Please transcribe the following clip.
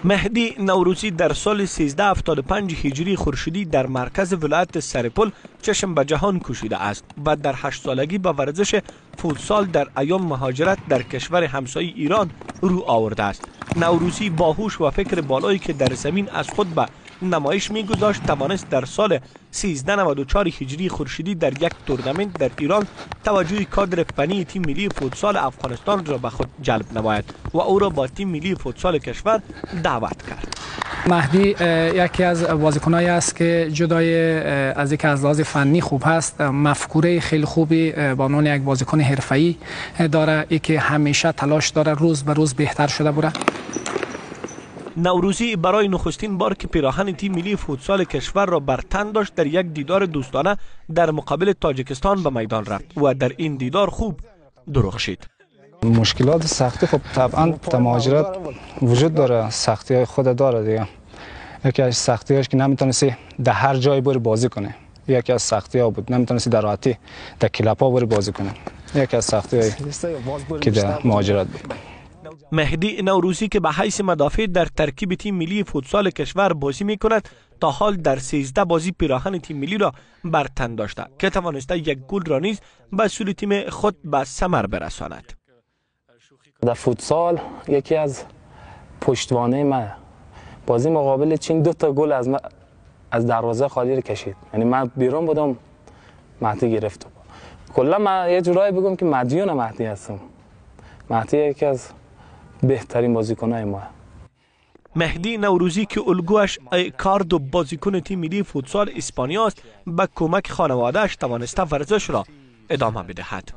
مهدی نوروزی در سال 1375 هجری خورشیدی در مرکز ولایت سرپل چشم به جهان کشیده است و در 8 سالگی به ورزش فوتسال در ایام مهاجرت در کشور همسایه ایران رو آورده است. نوروزی با هوش و فکر بالایی که در زمین از خود به نمایش می‌گذاشت توانست در سال 1394 هجری خورشیدی در یک تورنمنت در ایران توجه کادر فنی تیم ملی فوتسال افغانستان را به خود جلب نماید و او را با تیم ملی فوتسال کشور دعوت کرد. مهدی یکی از بازیکنایی است که جدای از اینکه از لحاظ فنی خوب هست، مفکوره خیلی خوبی با عنوان یک بازیکن حرفه‌ای داره، ای که همیشه تلاش داره روز به روز بهتر شده بره. نوروزی برای نخستین بار که پیراهن تیم ملی فوتسال کشور را بر تن داشت در یک دیدار دوستانه در مقابل تاجیکستان به میدان رفت و در این دیدار خوب درخشید. مشکلات سختی خب طبعا در مهاجرت وجود داره، سختی های خود داره دیگه. یکی از سختی هاش که نمیتونستی در هر جای بری بازی کنه، یکی از سختی ها بود نمیتونستی در راحتی در کلاب ها بری بازی کنه، یکی از سختی های که در مهاجرت بود. مهدی نوروزی که به حیث مدافع در ترکیب تیم ملی فوتسال کشور بازی می کند تا حال در 13 بازی پیراهن تیم ملی را بر تن داشته که توانسته یک گل را نیز به سوی تیم خود به ثمر برساند. در فوتسال یکی از پشتوانه من بازی مقابل چین 2 تا گل از دروازه خالی را کشید. یعنی من بیرون بودم مهدی گرفت. کلا من یه جورایی بگم که مدیون مهدی هستم. مهدی یکی از بهترین بازیکن‌های ما. مهدی نوروزی که الگوش کاردو بازیکن تیم ملی فوتسال اسپانیا است، با کمک خانواده‌اش توانسته ورزش را ادامه بدهد.